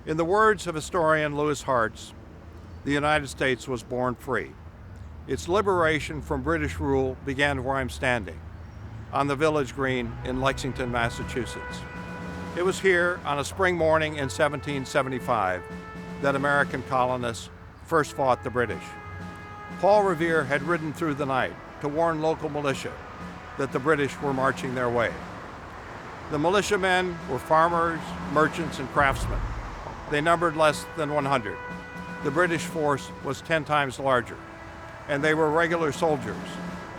In the words of historian Lewis Hartz, the United States was born free. Its liberation from British rule began where I'm standing, on the village green in Lexington, Massachusetts. It was here on a spring morning in 1775 that American colonists first fought the British. Paul Revere had ridden through the night to warn local militia that the British were marching their way. The militiamen were farmers, merchants, and craftsmen. They numbered less than 100. The British force was 10 times larger, and they were regular soldiers,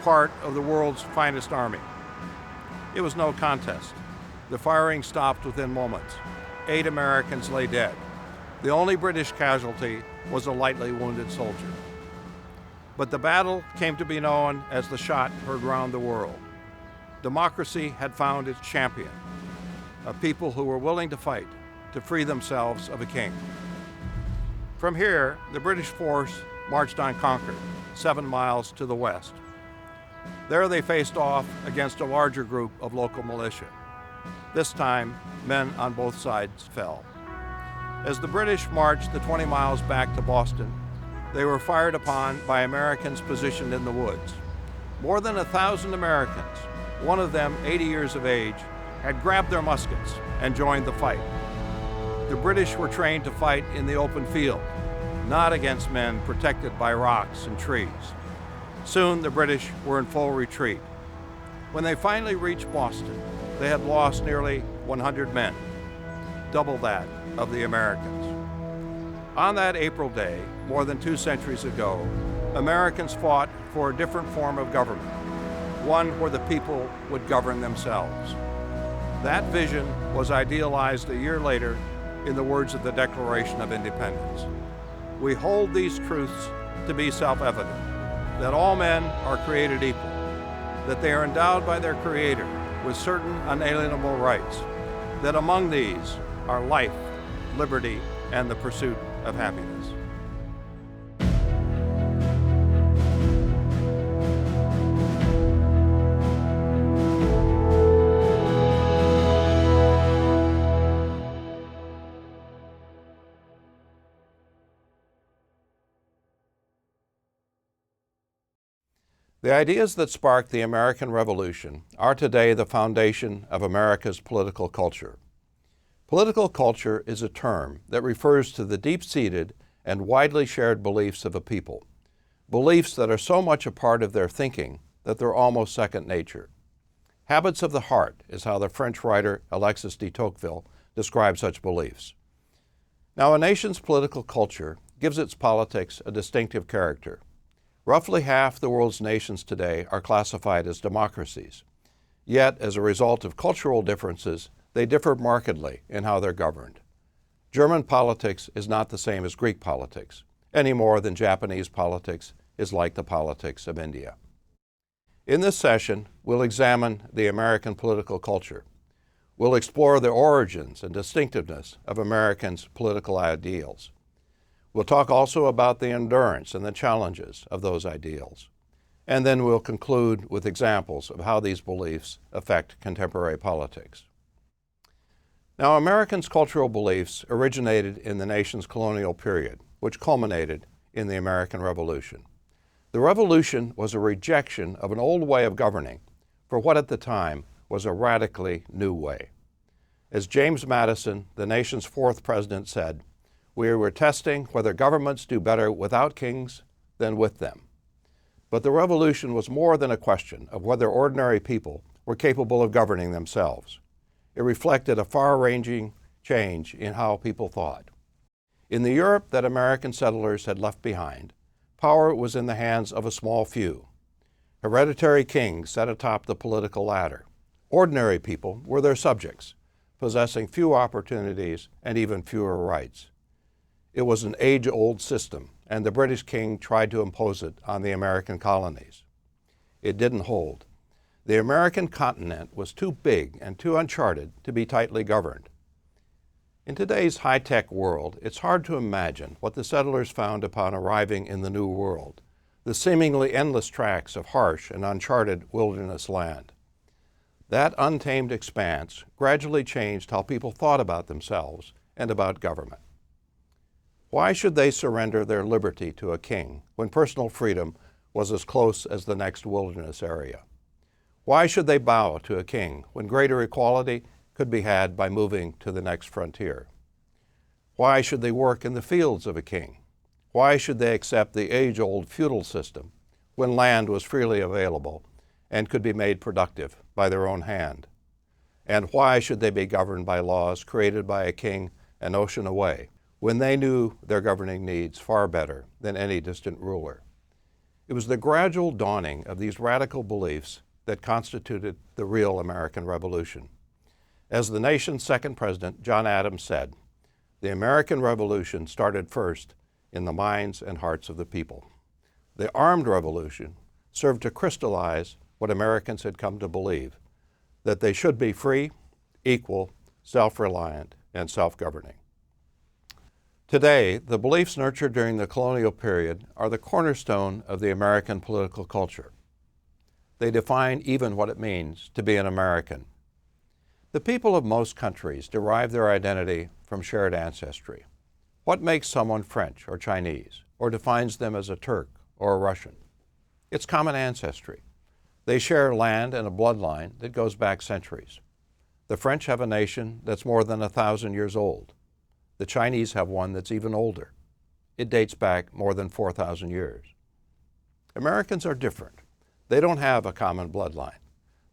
part of the world's finest army. It was no contest. The firing stopped within moments. 8 Americans lay dead. The only British casualty was a lightly wounded soldier. But the battle came to be known as the shot heard round the world. Democracy had found its champion, a people who were willing to fight to free themselves of a king. From here, the British force marched on Concord, 7 miles to the west. There they faced off against a larger group of local militia. This time, men on both sides fell. As the British marched the 20 miles back to Boston, they were fired upon by Americans positioned in the woods. More than 1,000 Americans, one of them 80 years of age, had grabbed their muskets and joined the fight. The British were trained to fight in the open field, not against men protected by rocks and trees. Soon the British were in full retreat. When they finally reached Boston, they had lost nearly 100 men, double that of the Americans. On that April day, more than 2 centuries ago, Americans fought for a different form of government, one where the people would govern themselves. That vision was idealized a year later in the words of the Declaration of Independence. We hold these truths to be self-evident, that all men are created equal, that they are endowed by their Creator with certain unalienable rights, that among these are life, liberty, and the pursuit of happiness. The ideas that sparked the American Revolution are today the foundation of America's political culture. Political culture is a term that refers to the deep-seated and widely shared beliefs of a people, beliefs that are so much a part of their thinking that they're almost second nature. Habits of the heart is how the French writer Alexis de Tocqueville describes such beliefs. Now, a nation's political culture gives its politics a distinctive character. Roughly half the world's nations today are classified as democracies. Yet, as a result of cultural differences, they differ markedly in how they're governed. German politics is not the same as Greek politics, any more than Japanese politics is like the politics of India. In this session, we'll examine the American political culture. We'll explore the origins and distinctiveness of Americans' political ideals. We'll talk also about the endurance and the challenges of those ideals. And then we'll conclude with examples of how these beliefs affect contemporary politics. Now, Americans' cultural beliefs originated in the nation's colonial period, which culminated in the American Revolution. The Revolution was a rejection of an old way of governing for what at the time was a radically new way. As James Madison, the nation's 4th president, said, "We were testing whether governments do better without kings than with them." But the revolution was more than a question of whether ordinary people were capable of governing themselves. It reflected a far-ranging change in how people thought. In the Europe that American settlers had left behind, power was in the hands of a small few. Hereditary kings sat atop the political ladder. Ordinary people were their subjects, possessing few opportunities and even fewer rights. It was an age-old system, and the British king tried to impose it on the American colonies. It didn't hold. The American continent was too big and too uncharted to be tightly governed. In today's high-tech world, it's hard to imagine what the settlers found upon arriving in the New World, the seemingly endless tracts of harsh and uncharted wilderness land. That untamed expanse gradually changed how people thought about themselves and about government. Why should they surrender their liberty to a king when personal freedom was as close as the next wilderness area? Why should they bow to a king when greater equality could be had by moving to the next frontier? Why should they work in the fields of a king? Why should they accept the age-old feudal system when land was freely available and could be made productive by their own hand? And why should they be governed by laws created by a king an ocean away when they knew their governing needs far better than any distant ruler? It was the gradual dawning of these radical beliefs that constituted the real American Revolution. As the nation's second president, John Adams, said, "The American Revolution started first in the minds and hearts of the people." The armed revolution served to crystallize what Americans had come to believe, that they should be free, equal, self-reliant, and self-governing. Today, the beliefs nurtured during the colonial period are the cornerstone of the American political culture. They define even what it means to be an American. The people of most countries derive their identity from shared ancestry. What makes someone French or Chinese, or defines them as a Turk or a Russian? It's common ancestry. They share land and a bloodline that goes back centuries. The French have a nation that's more than 1,000 years old. The Chinese have one that's even older. It dates back more than 4,000 years. Americans are different. They don't have a common bloodline.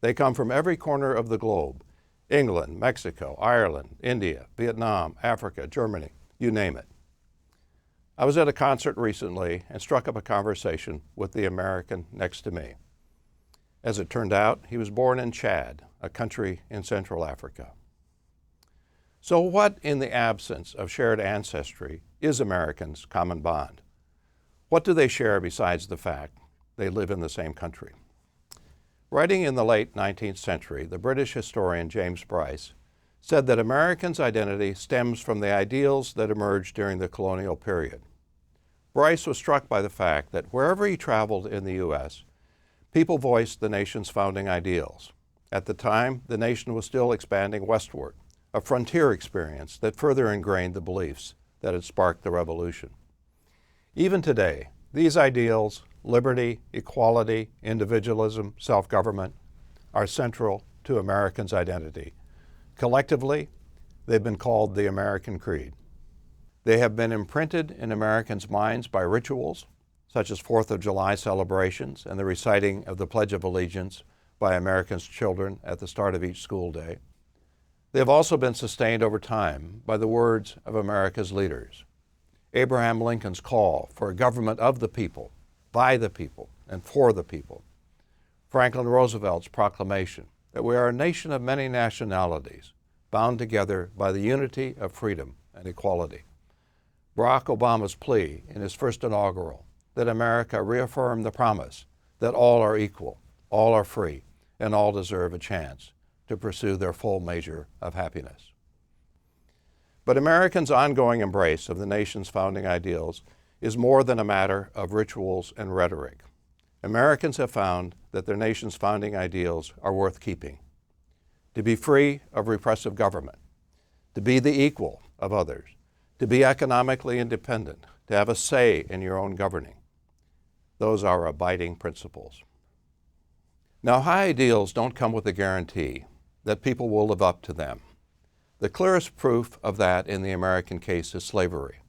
They come from every corner of the globe: England, Mexico, Ireland, India, Vietnam, Africa, Germany, you name it. I was at a concert recently and struck up a conversation with the American next to me. As it turned out, he was born in Chad, a country in Central Africa. So what, in the absence of shared ancestry, is Americans' common bond? What do they share besides the fact they live in the same country? Writing in the late 19th century, the British historian James Bryce said that Americans' identity stems from the ideals that emerged during the colonial period. Bryce was struck by the fact that wherever he traveled in the U.S., people voiced the nation's founding ideals. At the time, the nation was still expanding westward, a frontier experience that further ingrained the beliefs that had sparked the Revolution. Even today, these ideals, liberty, equality, individualism, self-government, are central to Americans' identity. Collectively, they've been called the American Creed. They have been imprinted in Americans' minds by rituals, such as 4th of July celebrations and the reciting of the Pledge of Allegiance by Americans' children at the start of each school day. They have also been sustained over time by the words of America's leaders. Abraham Lincoln's call for a government of the people, by the people, and for the people. Franklin Roosevelt's proclamation that we are a nation of many nationalities, bound together by the unity of freedom and equality. Barack Obama's plea in his first inaugural that America reaffirm the promise that all are equal, all are free, and all deserve a chance to pursue their full measure of happiness. But Americans' ongoing embrace of the nation's founding ideals is more than a matter of rituals and rhetoric. Americans have found that their nation's founding ideals are worth keeping. To be free of repressive government, to be the equal of others, to be economically independent, to have a say in your own governing. Those are abiding principles. Now, high ideals don't come with a guarantee that people will live up to them. The clearest proof of that in the American case is slavery.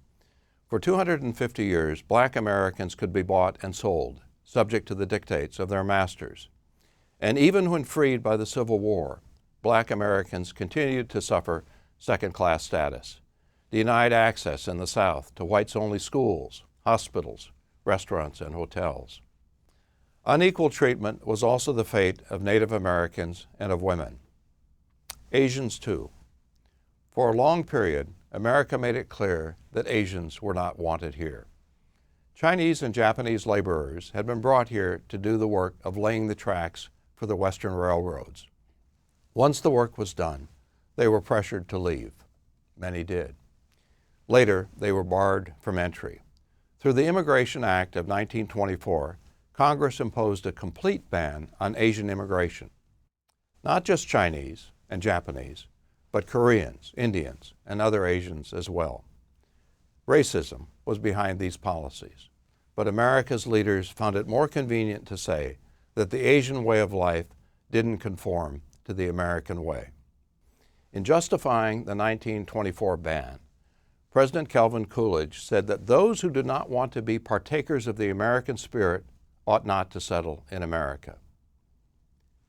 For 250 years, black Americans could be bought and sold, subject to the dictates of their masters. And even when freed by the Civil War, black Americans continued to suffer second-class status, denied access in the South to whites-only schools, hospitals, restaurants, and hotels. Unequal treatment was also the fate of Native Americans and of women. Asians, too. For a long period, America made it clear that Asians were not wanted here. Chinese and Japanese laborers had been brought here to do the work of laying the tracks for the Western railroads. Once the work was done, they were pressured to leave. Many did. Later, they were barred from entry. Through the Immigration Act of 1924, Congress imposed a complete ban on Asian immigration. Not just Chinese and Japanese, but Koreans, Indians, and other Asians as well. Racism was behind these policies, but America's leaders found it more convenient to say that the Asian way of life didn't conform to the American way. In justifying the 1924 ban, President Calvin Coolidge said that those who do not want to be partakers of the American spirit ought not to settle in America.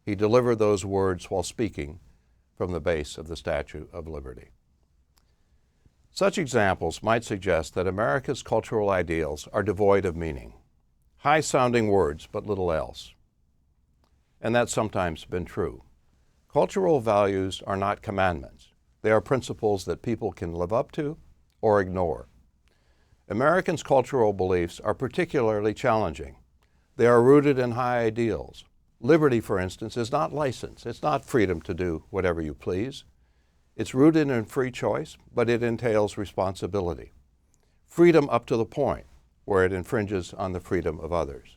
He delivered those words while speaking from the base of the Statue of Liberty. Such examples might suggest that America's cultural ideals are devoid of meaning, high-sounding words but little else. And that's sometimes been true. Cultural values are not commandments. They are principles that people can live up to or ignore. Americans' cultural beliefs are particularly challenging. They are rooted in high ideals. Liberty, for instance, is not license. It's not freedom to do whatever you please. It's rooted in free choice, but it entails responsibility. Freedom up to the point where it infringes on the freedom of others.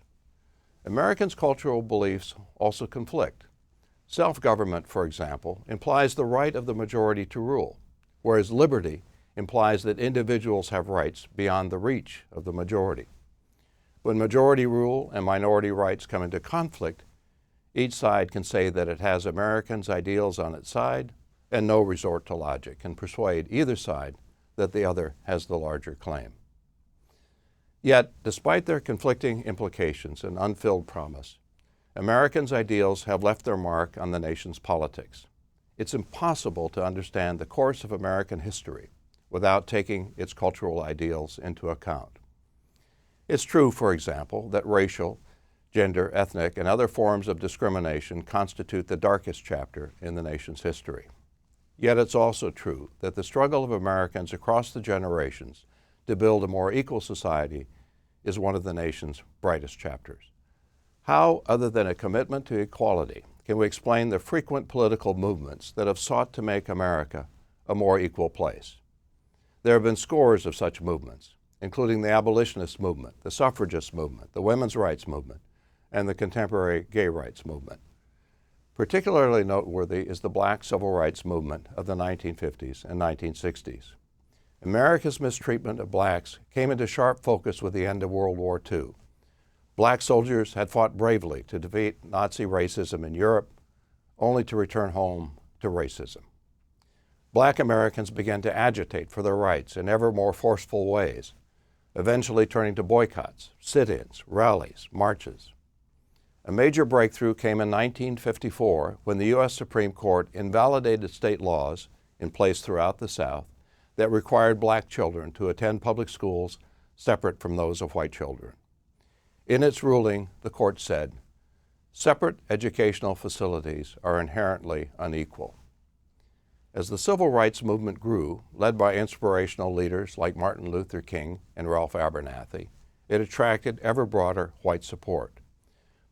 Americans' cultural beliefs also conflict. Self-government, for example, implies the right of the majority to rule, whereas liberty implies that individuals have rights beyond the reach of the majority. When majority rule and minority rights come into conflict, each side can say that it has Americans' ideals on its side and no resort to logic and persuade either side that the other has the larger claim. Yet, despite their conflicting implications and unfilled promise, Americans' ideals have left their mark on the nation's politics. It's impossible to understand the course of American history without taking its cultural ideals into account. It's true, for example, that racial, gender, ethnic, and other forms of discrimination constitute the darkest chapter in the nation's history. Yet it's also true that the struggle of Americans across the generations to build a more equal society is one of the nation's brightest chapters. How, other than a commitment to equality, can we explain the frequent political movements that have sought to make America a more equal place? There have been scores of such movements, including the abolitionist movement, the suffragist movement, the women's rights movement, and the contemporary gay rights movement. Particularly noteworthy is the Black civil rights movement of the 1950s and 1960s. America's mistreatment of blacks came into sharp focus with the end of World War II. Black soldiers had fought bravely to defeat Nazi racism in Europe, only to return home to racism. Black Americans began to agitate for their rights in ever more forceful ways, eventually turning to boycotts, sit-ins, rallies, marches. A major breakthrough came in 1954 when the U.S. Supreme Court invalidated state laws in place throughout the South that required black children to attend public schools separate from those of white children. In its ruling, the court said, "Separate educational facilities are inherently unequal." As the civil rights movement grew, led by inspirational leaders like Martin Luther King and Ralph Abernathy, it attracted ever broader white support.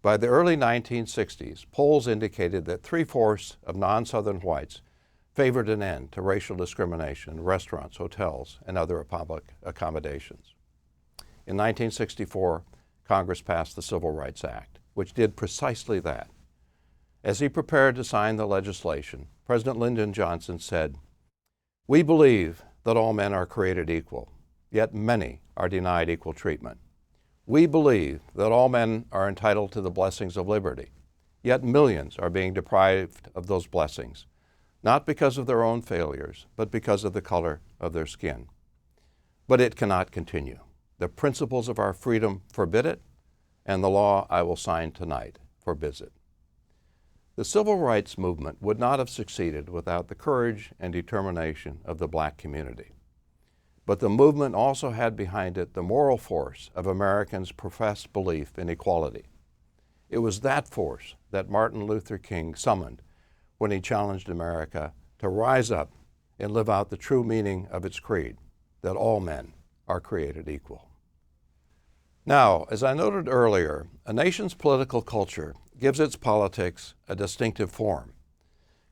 By the early 1960s, polls indicated that 3/4 of non-Southern whites favored an end to racial discrimination in restaurants, hotels, and other public accommodations. In 1964, Congress passed the Civil Rights Act, which did precisely that. As he prepared to sign the legislation, President Lyndon Johnson said, "We believe that all men are created equal, yet many are denied equal treatment. We believe that all men are entitled to the blessings of liberty, yet millions are being deprived of those blessings, not because of their own failures, but because of the color of their skin. But it cannot continue. The principles of our freedom forbid it, and the law I will sign tonight forbids it." The civil rights movement would not have succeeded without the courage and determination of the black community. But the movement also had behind it the moral force of Americans' professed belief in equality. It was that force that Martin Luther King summoned when he challenged America to rise up and live out the true meaning of its creed, that all men are created equal. Now, as I noted earlier, a nation's political culture gives its politics a distinctive form.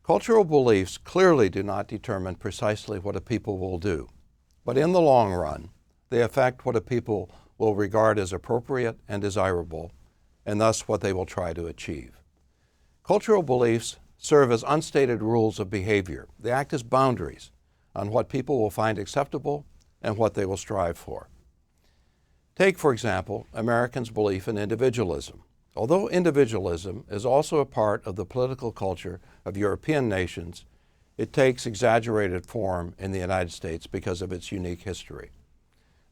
Cultural beliefs clearly do not determine precisely what a people will do, but in the long run, they affect what a people will regard as appropriate and desirable, and thus what they will try to achieve. Cultural beliefs serve as unstated rules of behavior. They act as boundaries on what people will find acceptable and what they will strive for. Take, for example, Americans' belief in individualism. Although individualism is also a part of the political culture of European nations, it takes exaggerated form in the United States because of its unique history.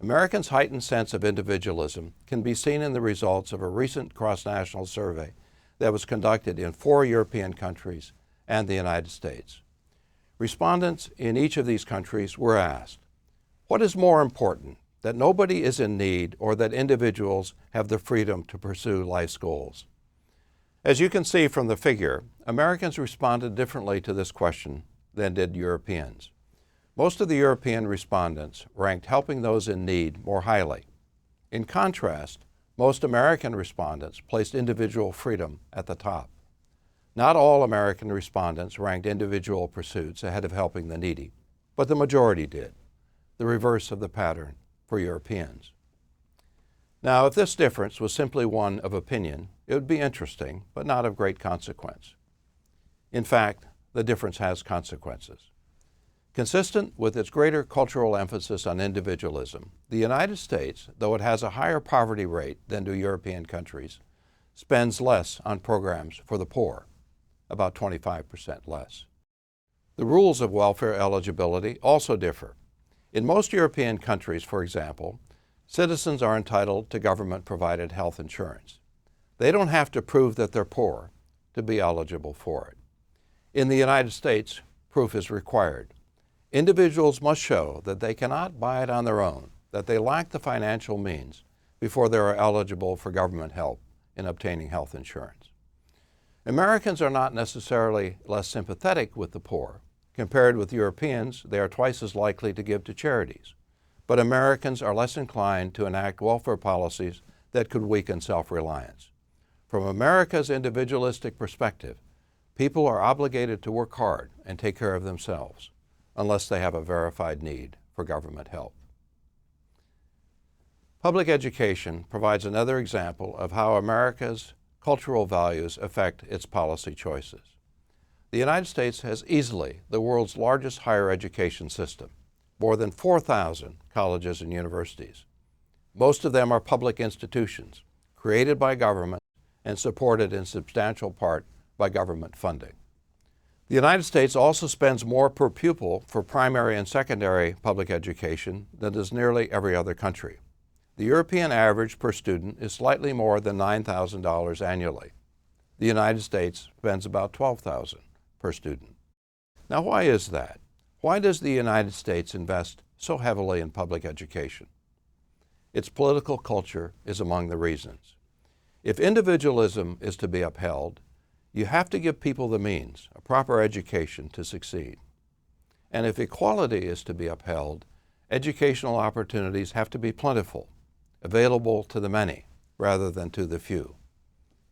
Americans' heightened sense of individualism can be seen in the results of a recent cross-national survey that was conducted in 4 European countries and the United States. Respondents in each of these countries were asked, what is more important, that nobody is in need or that individuals have the freedom to pursue life's goals? As you can see from the figure, Americans responded differently to this question than did Europeans. Most of the European respondents ranked helping those in need more highly. In contrast, most American respondents placed individual freedom at the top. Not all American respondents ranked individual pursuits ahead of helping the needy, but the majority did, the reverse of the pattern for Europeans. Now, if this difference was simply one of opinion, it would be interesting, but not of great consequence. In fact, the difference has consequences. Consistent with its greater cultural emphasis on individualism, the United States, though it has a higher poverty rate than do European countries, spends less on programs for the poor, about 25% less. The rules of welfare eligibility also differ. In most European countries, for example, citizens are entitled to government-provided health insurance. They don't have to prove that they're poor to be eligible for it. In the United States, proof is required. Individuals must show that they cannot buy it on their own, that they lack the financial means before they are eligible for government help in obtaining health insurance. Americans are not necessarily less sympathetic with the poor. Compared with Europeans, they are twice as likely to give to charities. But Americans are less inclined to enact welfare policies that could weaken self-reliance. From America's individualistic perspective, people are obligated to work hard and take care of themselves, unless they have a verified need for government help. Public education provides another example of how America's cultural values affect its policy choices. The United States has easily the world's largest higher education system, more than 4,000 colleges and universities. Most of them are public institutions, created by government and supported in substantial part by government funding. The United States also spends more per pupil for primary and secondary public education than does nearly every other country. The European average per student is slightly more than $9,000 annually. The United States spends about $12,000 per student. Now, why is that? Why does the United States invest so heavily in public education? Its political culture is among the reasons. If individualism is to be upheld, you have to give people the means, a proper education, to succeed. And if equality is to be upheld, educational opportunities have to be plentiful, available to the many rather than to the few.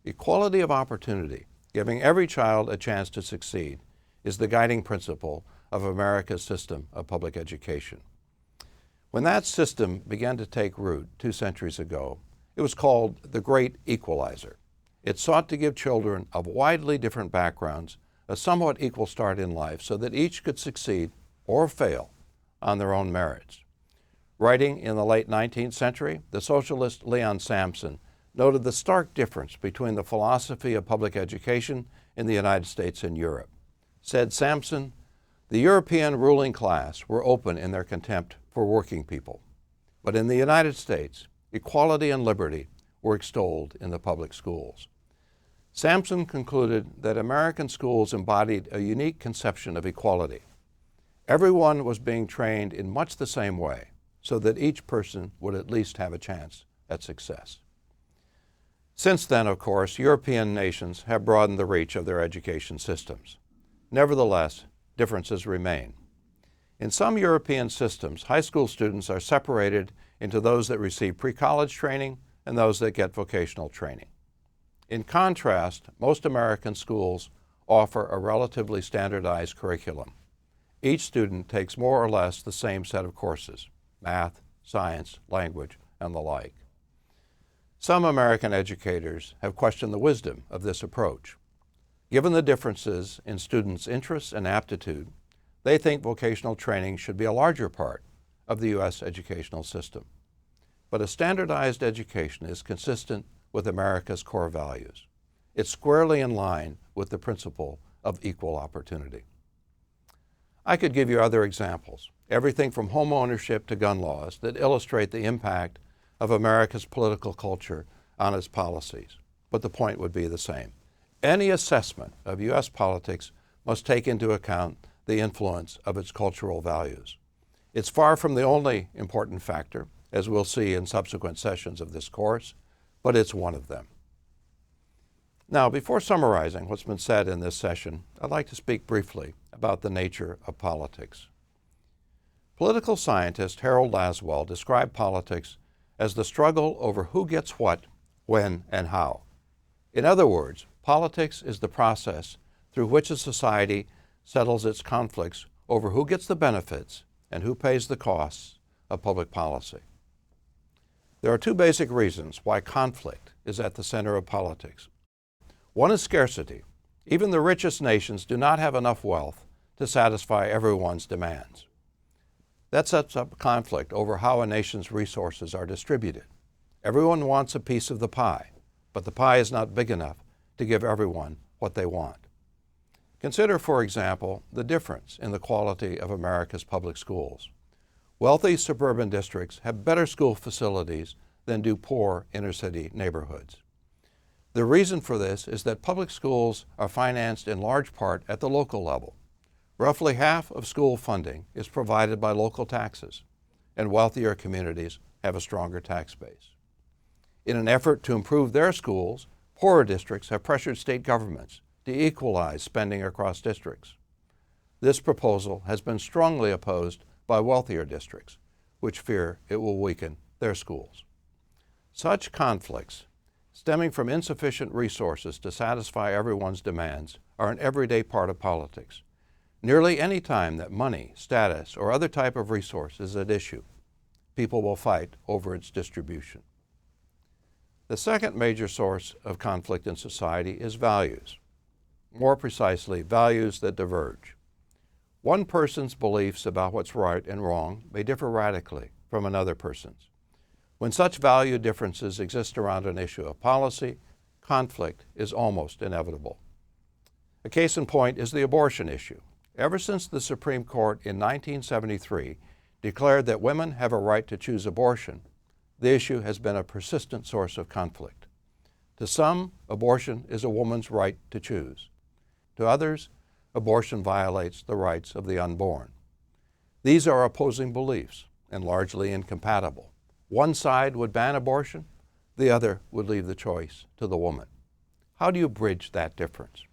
Equality of opportunity, giving every child a chance to succeed, is the guiding principle of America's system of public education. When that system began to take root 2 centuries ago, it was called the Great Equalizer. It sought to give children of widely different backgrounds a somewhat equal start in life so that each could succeed or fail on their own merits. Writing in the late 19th century, the socialist Leon Sampson noted the stark difference between the philosophy of public education in the United States and Europe. Said Sampson, the European ruling class were open in their contempt for working people, but in the United States, equality and liberty were extolled in the public schools. Sampson concluded that American schools embodied a unique conception of equality. Everyone was being trained in much the same way, so that each person would at least have a chance at success. Since then, of course, European nations have broadened the reach of their education systems. Nevertheless, differences remain. In some European systems, high school students are separated into those that receive pre-college training and those that get vocational training. In contrast, most American schools offer a relatively standardized curriculum. Each student takes more or less the same set of courses: math, science, language, and the like. Some American educators have questioned the wisdom of this approach. Given the differences in students' interests and aptitude, they think vocational training should be a larger part of the U.S. educational system. But a standardized education is consistent with America's core values. It's squarely in line with the principle of equal opportunity. I could give you other examples, everything from home ownership to gun laws, that illustrate the impact of America's political culture on its policies. But the point would be the same. Any assessment of U.S. politics must take into account the influence of its cultural values. It's far from the only important factor, as we'll see in subsequent sessions of this course, but it's one of them. Now, before summarizing what's been said in this session, I'd like to speak briefly about the nature of politics. Political scientist Harold Laswell described politics as the struggle over who gets what, when, and how. In other words, politics is the process through which a society settles its conflicts over who gets the benefits and who pays the costs of public policy. There are two basic reasons why conflict is at the center of politics. One is scarcity. Even the richest nations do not have enough wealth to satisfy everyone's demands. That sets up conflict over how a nation's resources are distributed. Everyone wants a piece of the pie, but the pie is not big enough to give everyone what they want. Consider, for example, the difference in the quality of America's public schools. Wealthy suburban districts have better school facilities than do poor inner-city neighborhoods. The reason for this is that public schools are financed in large part at the local level. Roughly half of school funding is provided by local taxes, and wealthier communities have a stronger tax base. In an effort to improve their schools, poorer districts have pressured state governments to equalize spending across districts. This proposal has been strongly opposed by wealthier districts, which fear it will weaken their schools. Such conflicts, stemming from insufficient resources to satisfy everyone's demands, are an everyday part of politics. Nearly any time that money, status, or other type of resource is at issue, people will fight over its distribution. The second major source of conflict in society is values. More precisely, values that diverge. One person's beliefs about what's right and wrong may differ radically from another person's. When such value differences exist around an issue of policy, conflict is almost inevitable. A case in point is the abortion issue. Ever since the Supreme Court in 1973 declared that women have a right to choose abortion, the issue has been a persistent source of conflict. To some, abortion is a woman's right to choose. To others, abortion violates the rights of the unborn. These are opposing beliefs and largely incompatible. One side would ban abortion, the other would leave the choice to the woman. How do you bridge that difference?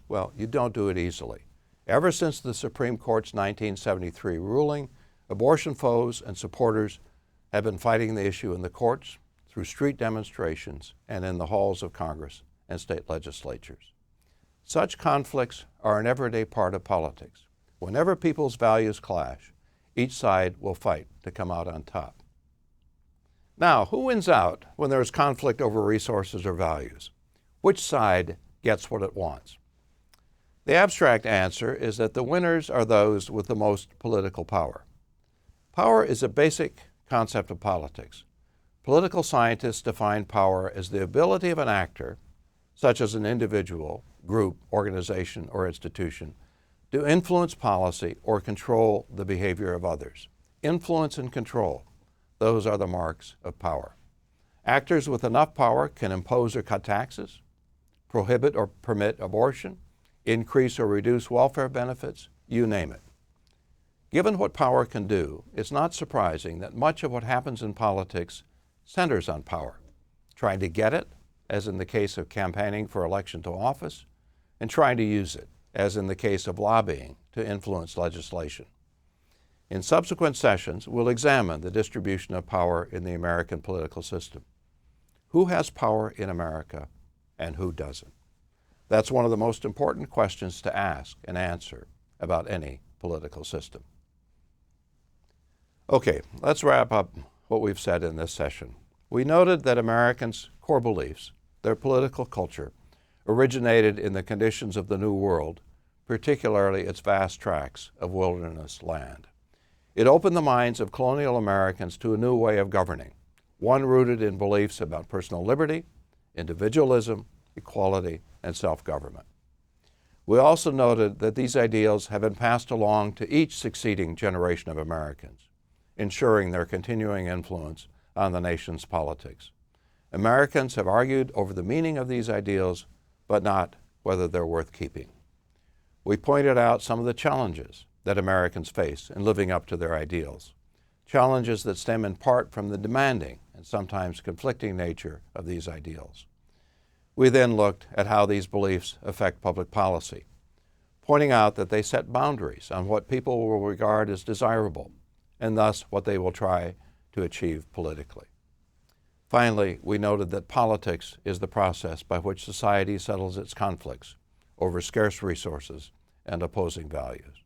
Well, you don't do it easily. Ever since the Supreme Court's 1973 ruling, abortion foes and supporters have been fighting the issue in the courts, through street demonstrations, and in the halls of Congress and state legislatures. Such conflicts are an everyday part of politics. Whenever people's values clash, each side will fight to come out on top. Now, who wins out when there is conflict over resources or values? Which side gets what it wants? The abstract answer is that the winners are those with the most political power. Power is a basic concept of politics. Political scientists define power as the ability of an actor, such as an individual, group, organization, or institution, to influence policy or control the behavior of others. Influence and control, those are the marks of power. Actors with enough power can impose or cut taxes, prohibit or permit abortion, increase or reduce welfare benefits, you name it. Given what power can do, it's not surprising that much of what happens in politics centers on power, trying to get it, as in the case of campaigning for election to office, and trying to use it, as in the case of lobbying to influence legislation. In subsequent sessions, we'll examine the distribution of power in the American political system. Who has power in America and who doesn't? That's one of the most important questions to ask and answer about any political system. Okay, let's wrap up what we've said in this session. We noted that Americans' core beliefs, their political culture, originated in the conditions of the New World, particularly its vast tracts of wilderness land. It opened the minds of colonial Americans to a new way of governing, one rooted in beliefs about personal liberty, individualism, equality, and self-government. We also noted that these ideals have been passed along to each succeeding generation of Americans, ensuring their continuing influence on the nation's politics. Americans have argued over the meaning of these ideals, but not whether they're worth keeping. We pointed out some of the challenges that Americans face in living up to their ideals, challenges that stem in part from the demanding and sometimes conflicting nature of these ideals. We then looked at how these beliefs affect public policy, pointing out that they set boundaries on what people will regard as desirable, and thus what they will try to achieve politically. Finally, we noted that politics is the process by which society settles its conflicts over scarce resources and opposing values.